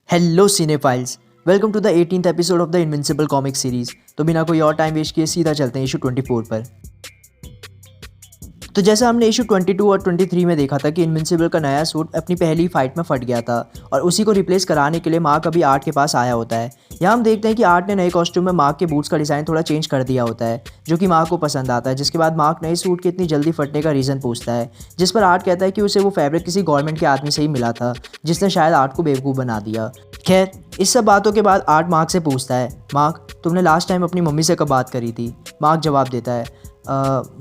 Hello cinephiles, welcome to the 18th episode of the invincible comic series. तो बिना कोई और टाइम वेस्ट किए सीधा चलते हैं इशू 24 पर। तो जैसा हमने इशू 22 और 23 में देखा था कि इनविंसिबल का नया सूट अपनी पहली फाइट में फट गया था और उसी को रिप्लेस कराने के लिए मार्क अभी आर्ट के पास आया होता है। यहाँ हम देखते हैं कि आर्ट ने नए कॉस्ट्यूम में मार्क के बूट्स का डिज़ाइन थोड़ा चेंज कर दिया होता है, जो कि मार्क को पसंद आता है। जिसके बाद मार्क नए सूट के इतनी जल्दी फटने का रीज़न पूछता है, जिस पर आर्ट कहता है कि उसे वो फैब्रिक किसी गवर्नमेंट के आदमी से ही मिला था, जिसने शायद आर्ट को बेवकूफ़ बना दिया। खैर, इस सब बातों के बाद आर्ट मार्क से पूछता है, मार्क तुमने लास्ट टाइम अपनी मम्मी से कब बात करी थी? मार्क जवाब देता है,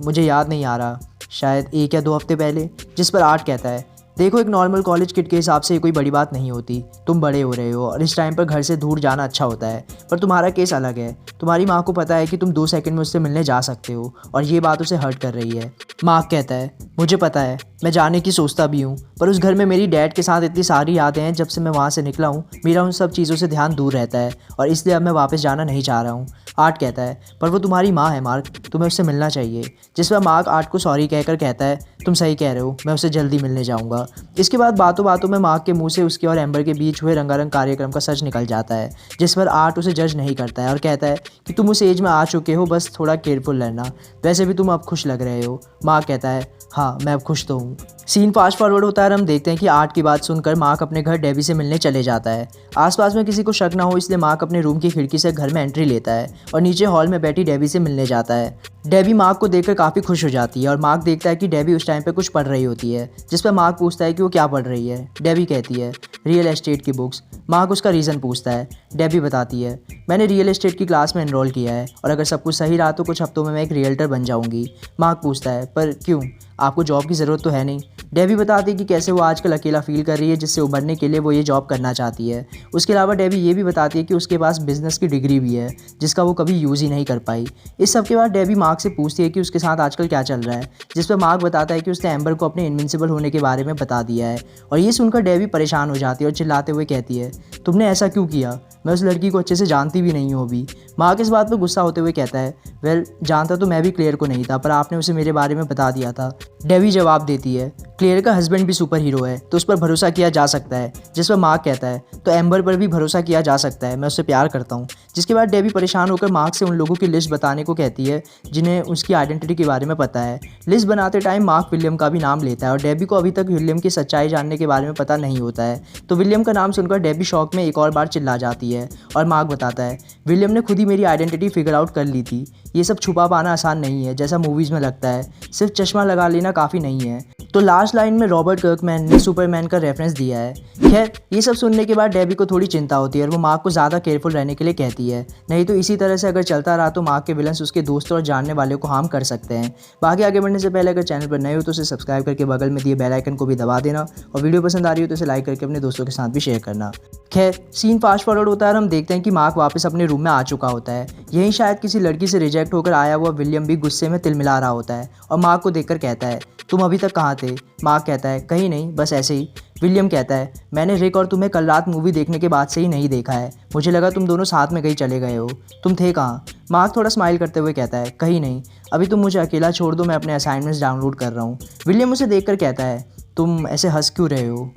मुझे याद नहीं आ रहा, शायद 1 या 2 हफ्ते पहले। जिस पर आर्ट कहता है, देखो एक नॉर्मल कॉलेज किड के हिसाब से ये कोई बड़ी बात नहीं होती। तुम बड़े हो रहे हो और इस टाइम पर घर से दूर जाना अच्छा होता है, पर तुम्हारा केस अलग है। तुम्हारी माँ को पता है कि तुम 2 सेकंड में उससे मिलने जा सकते हो और ये बात उसे हर्ट कर रही है। मार्क कहता है, मुझे पता है, मैं जाने की सोचता भी हूँ, पर उस घर में मेरी डैड के साथ इतनी सारी यादें हैं। जब से मैं वहाँ से निकला हूँ मेरा उन सब चीज़ों से ध्यान दूर रहता है और इसलिए अब मैं वापस जाना नहीं चाह रहा हूँ। आर्ट कहता है, पर वो तुम्हारी माँ है मार्क, तुम्हें उससे मिलना चाहिए। जिस पर मार्क आर्ट को सॉरी कहकर कहता है, तुम सही कह रहे हो, मैं उससे जल्दी मिलने जाऊँगा। इसके बाद बातों बातों में मार्क के मुंह से उसके और एम्बर के बीच हुए रंगारंग कार्यक्रम का सच निकल जाता है। जिस पर आर्ट उसे जज नहीं करता है और कहता है कि तुम उस एज में आ चुके हो, बस थोड़ा केयरफुल रहना। वैसे भी तुम अब खुश लग रहे हो। मार्क कहता है, हाँ मैं अब खुश तो हूँ। सीन फास्ट फॉरवर्ड होता है और हम देखते हैं कि आर्ट की बात सुनकर मार्क अपने घर डेबी से मिलने चले जाता है। आसपास में किसी को शक ना हो इसलिए मार्क अपने रूम की खिड़की से घर में एंट्री लेता है और नीचे हॉल में बैठी डेबी से मिलने जाता है। डेबी मार्क को देखकर काफ़ी खुश हो जाती है और मार्क देखता है कि डेबी उस टाइम पे कुछ पढ़ रही होती है। जिस पर मार्क पूछता है कि वो क्या पढ़ रही है। डेबी कहती है, रियल एस्टेट की बुक्स। मार्क उसका रीज़न पूछता है। डेबी बताती है, मैंने रियल एस्टेट की क्लास में एनरोल किया है और अगर सब कुछ सही रहा तो कुछ हफ्तों में मैं एक रियल्टर बन जाऊंगी। मार्क पूछता है, पर क्यों, आपको जॉब की ज़रूरत तो है नहीं? डेबी बताती है कि कैसे वो आजकल अकेला फील कर रही है, जिससे उभरने के लिए वो ये जॉब करना चाहती है। उसके अलावा डेबी ये भी बताती है कि उसके पास बिजनेस की डिग्री भी है, जिसका वो कभी यूज़ ही नहीं कर पाई। इस सब के बाद डेबी मार्क से पूछती है कि उसके साथ आजकल क्या चल रहा है। जिस पर मार्क बताता है कि उसने एम्बर को अपने इनविंसिबल होने के बारे में बता दिया है और ये सुनकर डेबी परेशान हो जाती है और चिल्लाते हुए कहती है, तुमने ऐसा क्यों किया? मैं उस लड़की को अच्छे से जानती भी नहीं हूँ अभी। मार्क इस बात पर गुस्सा होते हुए कहता है, वेल जानता तो मैं भी क्लियर को नहीं था, पर आपने उसे मेरे बारे में बता दिया था। डेबी जवाब देती है, क्लियर का हस्बैंड भी सुपर हीरो है तो उस पर भरोसा किया जा सकता है। जिस पर मार्क कहता है, तो एम्बर पर भी भरोसा किया जा सकता है, मैं उससे प्यार करता हूँ। जिसके बाद डेबी परेशान होकर मार्क से उन लोगों की लिस्ट बताने को कहती है जिन्हें उसकी आइडेंटिटी के बारे में पता है। लिस्ट बनाते टाइम मार्क विलियम का भी नाम लेता है और डेबी को अभी तक विलियम की सच्चाई जानने के बारे में पता नहीं होता है। तो विलियम का नाम सुनकर डेबी शॉक में एक और बार चिल्ला जाती है और मार्क बताता है, विलियम ने खुद ही मेरी आइडेंटिटी फिगर आउट कर ली थी। ये सब छुपा पाना आसान नहीं है जैसा मूवीज़ में लगता है, सिर्फ चश्मा लगा लेना काफ़ी नहीं है। तो लास्ट लाइन में रॉबर्ट कर्कमैन ने सुपरमैन का रेफरेंस दिया है। खैर, ये सब सुनने के बाद डेबी को थोड़ी चिंता होती है और वो मार्क को ज़्यादा केयरफुल रहने के लिए कहती है, नहीं तो इसी तरह से अगर चलता रहा तो मार्क के विलन्स उसके दोस्तों और जानने वालों को हार्म कर सकते हैं। बाकी आगे बढ़ने से पहले अगर चैनल पर नए हो तो उसे सब्सक्राइब करके बगल में दिए बेल आइकन को भी दबा देना और वीडियो पसंद आ रही हो तो इसे लाइक करके अपने दोस्तों के साथ भी शेयर करना। खैर, सीन फास्ट फॉरवर्ड होता है और हम देखते हैं कि मार्क वापस अपने रूम में आ चुका होता है। यहीं शायद किसी लड़की से रिजेक्ट होकर आया हुआ विलियम भी गुस्से में तिलमिला रहा होता है और मार्क को देखकर कहता है, तुम अभी तक कहाँ थे? मार्क कहता है, कहीं नहीं, बस ऐसे ही। विलियम कहता है, मैंने रिक और तुम्हें कल रात मूवी देखने के बाद से ही नहीं देखा है, मुझे लगा तुम दोनों साथ में कहीं चले गए हो। तुम थे कहाँ? मार्क थोड़ा स्माइल करते हुए कहता है, कहीं नहीं, अभी तुम मुझे अकेला छोड़ दो, मैं अपने असाइनमेंट्स डाउनलोड कर रहा हूँ। विलियम उसे देखकर कहता है, तुम ऐसे हंस क्यों रहे हो?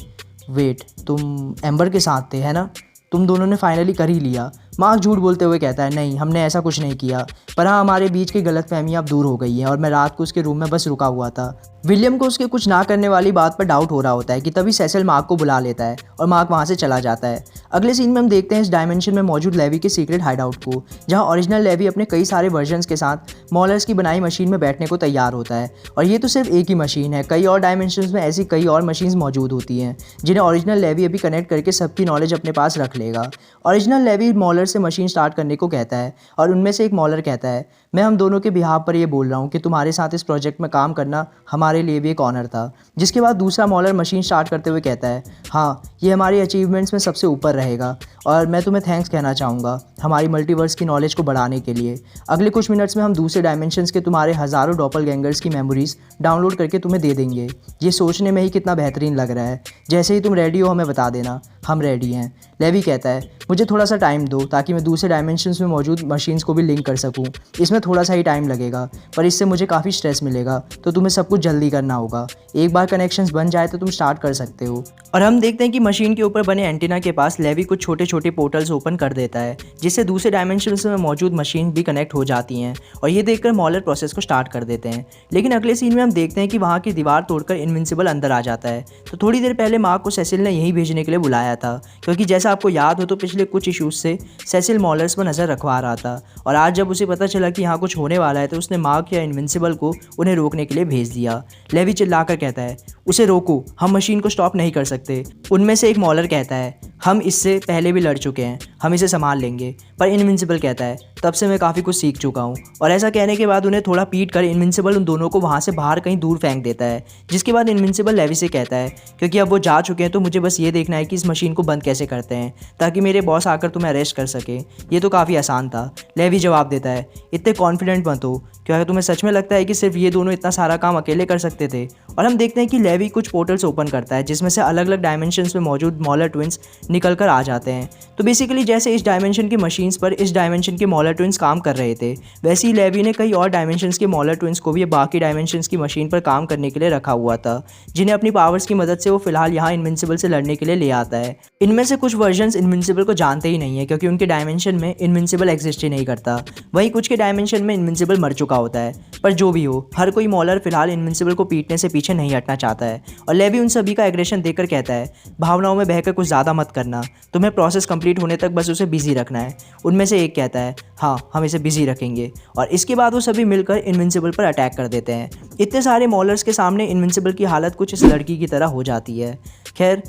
वेट, तुम एम्बर के साथ थे है ना? तुम दोनों ने फाइनली कर ही लिया। मार्क झूठ बोलते हुए कहता है, नहीं, हमने ऐसा कुछ नहीं किया, पर हाँ हमारे बीच की गलतफहमियां अब दूर हो गई हैं और मैं रात को उसके रूम में बस रुका हुआ था। विलियम को उसके कुछ ना करने वाली बात पर डाउट हो रहा होता है कि तभी सेसिल मार्क को बुला लेता है और मार्क वहाँ से चला जाता है। अगले सीन में हम देखते हैं इस डायमेंशन में मौजूद लेवी के सीक्रेट हाइडआउट को, जहाँ ओरिजिनल लेवी अपने कई सारे वर्जन्स के साथ मॉलर्स की बनाई मशीन में बैठने को तैयार होता है। और ये तो सिर्फ एक ही मशीन है, कई और डायमेंशंस में ऐसी कई और मशीन्स मौजूद होती हैं जिन्हें ओरिजिनल लेवी अभी कनेक्ट करके सबकी नॉलेज अपने पास रख लेगा। ओरिजिनल लेवी मॉलर से मशीन स्टार्ट करने को कहता है और उनमें से एक मॉलर कहता है, मैं हम दोनों के बिहाफ पर ये बोल रहा हूँ कि तुम्हारे साथ इस प्रोजेक्ट में काम करना हमारे लिए भी एक ऑनर था। जिसके बाद दूसरा मॉलर मशीन स्टार्ट करते हुए कहता है, हाँ ये हमारी अचीवमेंट्स में सबसे ऊपर रहेगा और मैं तुम्हें थैंक्स कहना चाहूँगा हमारी मल्टीवर्स की नॉलेज को बढ़ाने के लिए। अगले कुछ मिनट्स में हम दूसरे डायमेंशंस के तुम्हारे हज़ारों डॉपलगैंगर्स की मेमोरीज डाउनलोड करके तुम्हें दे देंगे। ये सोचने में ही कितना बेहतरीन लग रहा है। जैसे ही तुम रेडी हो हमें बता देना, हम रेडी हैं। लेवी कहता है, मुझे थोड़ा सा टाइम दो ताकि मैं दूसरे डायमेंशंस में मौजूद मशीन्स को भी लिंक कर सकूं। इसमें थोड़ा सा ही टाइम लगेगा पर इससे मुझे काफ़ी स्ट्रेस मिलेगा, तो तुम्हें सब कुछ जल्दी करना होगा। एक बार कनेक्शंस बन जाए तो तुम स्टार्ट कर सकते हो। और हम देखते हैं कि मशीन के ऊपर बने एंटीना के पास लेवी कुछ छोटे छोटे पोर्टल्स ओपन कर देता है, जिससे दूसरे डायमेंशंस में मौजूद मशीन भी कनेक्ट हो जाती हैं। और ये देखकर मॉलर प्रोसेस को स्टार्ट कर देते हैं। लेकिन अगले सीन में हम देखते हैं कि वहाँ की दीवार तोड़कर इनविंसिबल अंदर आ जाता है। तो थोड़ी देर पहले मार्क को सेसिल ने यही भेजने के लिए बुलाया था, क्योंकि जैसा आपको याद हो तो पिछले कुछ इश्यूज से सेसिल मॉलर्स पर नज़र रखवा रहा था। और आज जब उसे पता चला कि यहाँ कुछ होने वाला है तो उसने मार्क या इनविंसिबल को उन्हें रोकने के लिए भेज दिया। लेवी चिल्लाकर कहता है, उसे रोको, हम मशीन को स्टॉप नहीं कर सकते। उनमें से एक मॉलर कहता है, हम इससे पहले भी लड़ चुके हैं, हम इसे संभाल लेंगे। पर इनविंसिबल कहता है, तब से मैं काफ़ी कुछ सीख चुका हूँ। और ऐसा कहने के बाद उन्हें थोड़ा पीट कर इनविंसिबल उन दोनों को वहाँ से बाहर कहीं दूर फेंक देता है। जिसके बाद इनविंसिबल लेवी से कहता है, क्योंकि अब वो जा चुके हैं तो मुझे बस ये देखना है कि इस मशीन को बंद कैसे करते हैं ताकि मेरे बॉस आकर तुम्हें अरेस्ट कर सके। ये तो काफ़ी आसान था। लेवी जवाब देता है, इतने कॉन्फिडेंट मत हो, क्या तुम्हें सच में लगता है कि सिर्फ ये दोनों इतना सारा काम अकेले कर सकते थे? और हम देखते हैं कि लेवी कुछ पोर्टल्स ओपन करता है जिसमें से अलग अलग डायमेंशंस में मौजूद मॉलर ट्विंस निकल कर आ जाते हैं। तो बेसिकली जैसे इस डायमेंशन की मशीन्स पर इस डायमेंशन के मॉलर ट्विंस काम कर रहे थे, वैसे ही लेवी ने कई और डायमेंशंस के मॉलर ट्विंस को भी बाकी डायमेंशंस की मशीन पर काम करने के लिए रखा हुआ था, जिन्हें अपनी पावर्स की मदद से वो फिलहाल यहाँ इनविंसिबल से लड़ने के लिए ले आता है। इनमें से कुछ वर्जन्स इनविंसिबल को जानते ही नहीं है, क्योंकि उनके डायमेंशन में इनविंसिबल एग्जिस्ट ही नहीं करता। वहीं कुछ के डायमेंशन में इनविंसिबल मर चुका होता है। पर जो भी हो, हर कोई मॉलर फिलहाल इनविंसिबल को पीटने से पीछे नहीं हटना चाहता है। और लेवी उन सभी का एग्रेशन देखकर कहता है, भावनाओं में बहकर कुछ ज़्यादा मत करना, तुम्हें प्रोसेस कंप्लीट होने तक बस उसे बिजी रखना है। उनमें से एक कहता है, हाँ हम इसे बिजी रखेंगे। और इसके बाद वो सभी मिलकर इनविंसिबल पर अटैक कर देते हैं। इतने सारे मॉलर्स के सामने इनविंसिबल की हालत कुछ इस लड़की की तरह हो जाती है। खैर,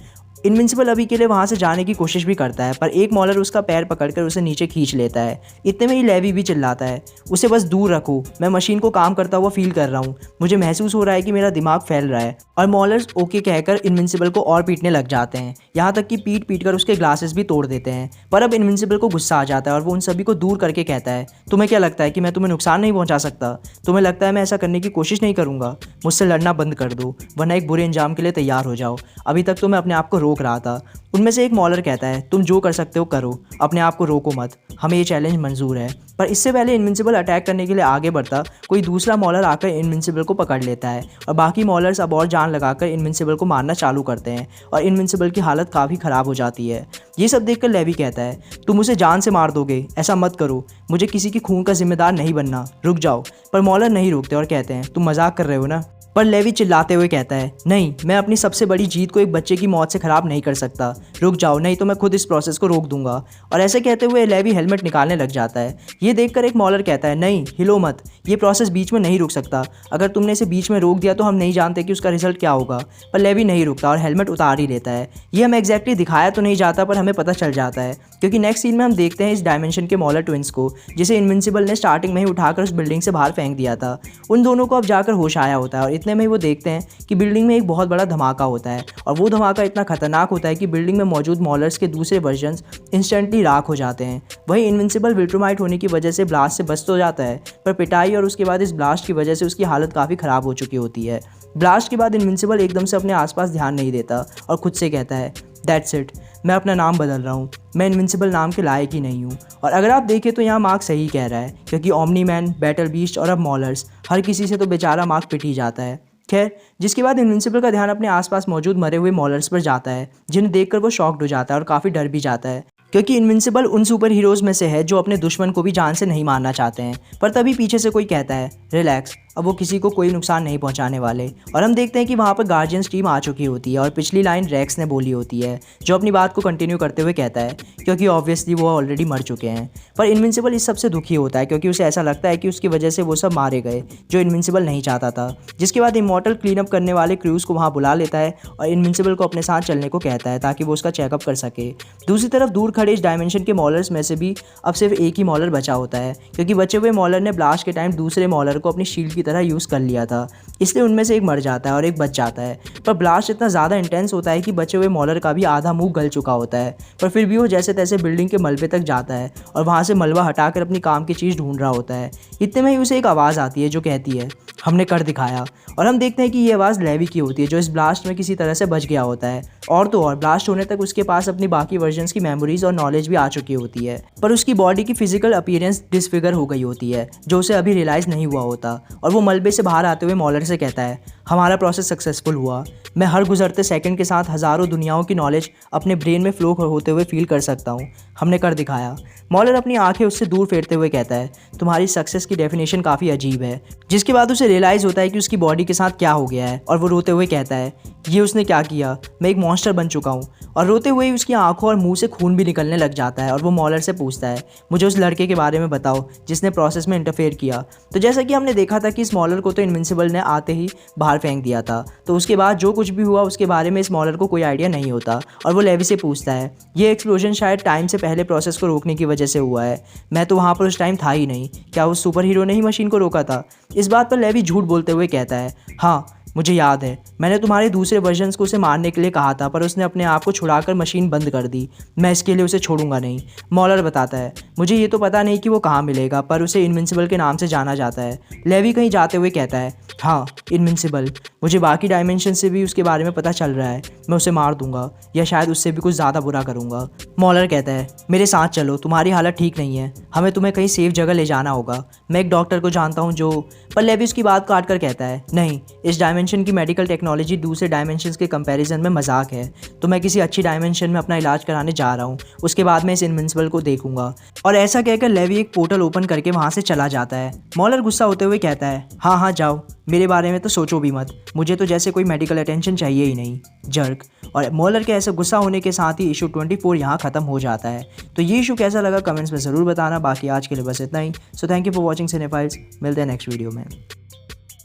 इनविंसिबल अभी के लिए वहाँ से जाने की कोशिश भी करता है, पर एक मॉलर उसका पैर पकड़कर उसे नीचे खींच लेता है। इतने में ही लेवी भी चिल्लाता है, उसे बस दूर रखो, मैं मशीन को काम करता हुआ फील कर रहा हूँ, मुझे महसूस हो रहा है कि मेरा दिमाग फैल रहा है। और मॉलर्स ओके कहकर इनविंसिबल को और पीटने लग जाते हैं, यहाँ तक कि पीट पीट कर उसके ग्लासेस भी तोड़ देते हैं। पर अब इनविंसिबल को गुस्सा आ जाता है और वो उन सभी को दूर करके कहता है, तुम्हें क्या लगता है कि मैं तुम्हें नुकसान नहीं पहुँचा सकता? तुम्हें लगता है मैं ऐसा करने की कोशिश नहीं करूँगा? मुझसे लड़ना बंद कर दो, वरना एक बुरे अंजाम के लिए तैयार हो जाओ। अभी तक तो मैं अपने आप को रोक रहा था। उनमें से एक मॉलर कहता है, तुम जो कर सकते हो करो, अपने आप को रोको मत, हमें ये चैलेंज मंजूर है। पर इससे पहले इनविंसिबल अटैक करने के लिए आगे बढ़ता कोई दूसरा मॉलर आकर इनविंसिबल को पकड़ लेता है और बाकी मॉलर्स अब और जान लगाकर इनविंसिबल को मारना चालू करते हैं और इनविंसिबल की हालत काफ़ी ख़राब हो जाती है। ये सब देखकर लेवी कहता है, तुम उसे जान से मार दोगे, ऐसा मत करो, मुझे किसी की खून का जिम्मेदार नहीं बनना, रुक जाओ। पर मॉलर नहीं रुकते और कहते हैं, तुम मजाक कर रहे हो ना? पर लेवी चिल्लाते हुए कहता है, नहीं, मैं अपनी सबसे बड़ी जीत को एक बच्चे की मौत से ख़राब नहीं कर सकता, रुक जाओ, नहीं तो मैं खुद इस प्रोसेस को रोक दूंगा। और ऐसे कहते हुए लेवी हेलमेट निकालने लग जाता है। ये देखकर एक मॉलर कहता है, नहीं, हिलो मत, ये प्रोसेस बीच में नहीं रुक सकता, अगर तुमने इसे बीच में रोक दिया तो हम नहीं जानते कि उसका रिजल्ट क्या होगा। पर लेवी नहीं रुकता और हेलमेट उतार ही लेता है। ये हमें एग्जैक्टली दिखाया तो नहीं जाता, पर हमें पता चल जाता है, क्योंकि नेक्स्ट सीन में हम देखते हैं इस डायमेंशन के मॉलर ट्विंस को, जिसे इनविंसिबल ने स्टार्टिंग में ही उठाकर उस बिल्डिंग से बाहर फेंक दिया था। उन दोनों को अब जाकर होश आया होता है और इतने में ही वो देखते हैं कि बिल्डिंग में एक बहुत बड़ा धमाका होता है। और वो धमाका इतना खतरनाक होता है कि बिल्डिंग में मौजूद मॉलर्स के दूसरे वर्जन्स इंस्टेंटली राख हो जाते हैं। वहीं इनविंसिबल विल्ट्रोमाइट होने की वजह से ब्लास्ट से बच तो जाता है, पर पिटाई और उसके बाद इस ब्लास्ट की वजह से उसकी हालत काफ़ी ख़राब हो चुकी होती है। ब्लास्ट के बाद इनविंसिबल एकदम से अपने आसपास ध्यान नहीं देता और खुद से कहता है, दैट्स इट, मैं अपना नाम बदल रहा हूँ, मैं इनविंसिबल नाम के लायक ही नहीं हूँ। और अगर आप देखें तो यहाँ मार्क सही कह रहा है, क्योंकि ओमनी मैन, बैटल बीस्ट और अब मॉलर्स, हर किसी से तो बेचारा मार्क पिट ही जाता है। खैर, जिसके बाद इनविंसिबल का ध्यान अपने आसपास मौजूद मरे हुए मॉलर्स पर जाता है, जिन्हें देखकर वो शॉक्ड हो जाता है और काफ़ी डर भी जाता है, क्योंकि इनविंसिबल उन सुपर हीरोज़ में से है जो अपने दुश्मन को भी जान से नहीं मारना चाहते हैं। पर तभी पीछे से कोई कहता है, रिलैक्स, अब वो किसी को कोई नुकसान नहीं पहुंचाने वाले। और हम देखते हैं कि वहाँ पर गार्जियंस टीम आ चुकी होती है और पिछली लाइन रेक्स ने बोली होती है, जो अपनी बात को कंटिन्यू करते हुए कहता है, क्योंकि ऑब्वियसली वो ऑलरेडी मर चुके हैं। पर इनविंसिबल इस सबसे दुखी होता है, क्योंकि उसे ऐसा लगता है कि उसकी वजह से वो सब मारे गए जो इनविंसिबल नहीं चाहता था। जिसके बाद इमॉर्टल क्लीनअप करने वाले क्रूज़ को वहाँ बुला लेता है और इनविंसिबल को अपने साथ चलने को कहता है ताकि वो उसका चेकअप कर सके। दूसरी तरफ दूर खड़े इस डायमेंशन के मॉलर्स में से भी अब सिर्फ एक ही मॉलर बचा होता है, क्योंकि बचे हुए मॉलर ने ब्लास्ट के टाइम दूसरे मॉलर को अपनी शील्ड की तरह यूज़ कर लिया था, इसलिए उनमें से एक मर जाता है और एक बच जाता है। पर ब्लास्ट इतना ज़्यादा इंटेंस होता है कि बचे हुए मॉलर का भी आधा मुंह गल चुका होता है, पर फिर भी वो जैसे जैसे तैसे बिल्डिंग के मलबे तक जाता है और वहाँ से मलबा हटाकर अपनी काम की चीज़ ढूंढ रहा होता है। इतने में ही उसे एक आवाज़ आती है जो कहती है, हमने कर दिखाया। और हम देखते हैं कि ये आवाज़ लेवी की होती है, जो इस ब्लास्ट में किसी तरह से बच गया होता है। और तो और ब्लास्ट होने तक उसके पास अपनी बाकी वर्जन्स की मेमोरीज और नॉलेज भी आ चुकी होती है, पर उसकी बॉडी की फिजिकल अपीयरेंस डिसफिगर हो गई होती है, जो उसे अभी रियलाइज़ नहीं हुआ होता। और वो मलबे से बाहर आते हुए मॉलर से कहता है, हमारा प्रोसेस सक्सेसफुल हुआ। मैं हर गुजरते सेकंड के साथ हज़ारों दुनियाओं की नॉलेज अपने ब्रेन में फ्लो होते हुए फील कर सकता हूँ। हमने कर दिखाया। मॉलर अपनी आंखें उससे दूर फेरते हुए कहता है, तुम्हारी सक्सेस की डेफिनेशन काफ़ी अजीब है। जिसके बाद उसे रियलाइज़ होता है कि उसकी बॉडी के साथ क्या हो गया है, और वो रोते हुए कहता है, ये उसने क्या किया, मैं एक मॉन्स्टर बन चुका हूँ। और रोते हुए ही उसकी आंखों और मुंह से खून भी निकलने लग जाता है। और वो मॉलर से पूछता है, मुझे उस लड़के के बारे में बताओ जिसने प्रोसेस में इंटरफेयर किया। तो जैसा कि हमने देखा था कि इस मॉलर को तो इनविंसिबल ने आते ही बाहर फेंक दिया था, तो उसके बाद जो कुछ भी हुआ उसके बारे में इस मॉलर को कोई आइडिया नहीं होता। और वो लेवी से पूछता है, ये एक्सप्लोजन शायद टाइम से पहले प्रोसेस को रोकने की वजह से हुआ है, मैं तो वहाँ पर उस टाइम था ही नहीं, क्या उस सुपर हीरो ने ही मशीन को रोका था? इस बात पर लेवी झूठ बोलते हुए कहता है, हाँ मुझे याद है, मैंने तुम्हारे दूसरे वर्जन्स को उसे मारने के लिए कहा था, पर उसने अपने आप को छुड़ाकर मशीन बंद कर दी। मैं इसके लिए उसे छोड़ूंगा नहीं। मॉलर बताता है, मुझे ये तो पता नहीं कि वो कहाँ मिलेगा, पर उसे इनविंसिबल के नाम से जाना जाता है। लेवी कहीं जाते हुए कहता है, हाँ इनविंसिबल, मुझे बाकी डायमेंशन से भी उसके बारे में पता चल रहा है, मैं उसे मार दूंगा या शायद उससे भी कुछ ज़्यादा बुरा करूँगा। मॉलर कहता है, मेरे साथ चलो, तुम्हारी हालत ठीक नहीं है, हमें तुम्हें कहीं सेफ जगह ले जाना होगा। मैं एक डॉक्टर को जानता हूँ जो, पर लेवी उसकी बात काट कर कहता है, नहीं, इस डायमेंशन की मेडिकल टेक्नोलॉजी दूसरे डायमेंशंस के कंपैरिजन में मजाक है, तो मैं किसी अच्छी डायमेंशन में अपना इलाज कराने जा रहा हूँ, उसके बाद मैं इस इनविंसिबल को देखूंगा। और ऐसा कहकर लेवी एक पोर्टल ओपन करके वहाँ से चला जाता है। मॉलर गुस्सा होते हुए कहता है, हाँ हाँ जाओ, मेरे बारे में तो सोचो भी मत, मुझे तो जैसे कोई मेडिकल अटेंशन चाहिए ही नहीं, जर्क। और मॉलर के ऐसे गुस्सा होने के साथ ही इशू 24 यहाँ ख़त्म हो जाता है। तो ये इशू कैसा लगा कमेंट्स में ज़रूर बताना। बाकी आज के लिए बस इतना ही। So thank you for watching cinephiles, मिलते हैं नेक्स्ट वीडियो में।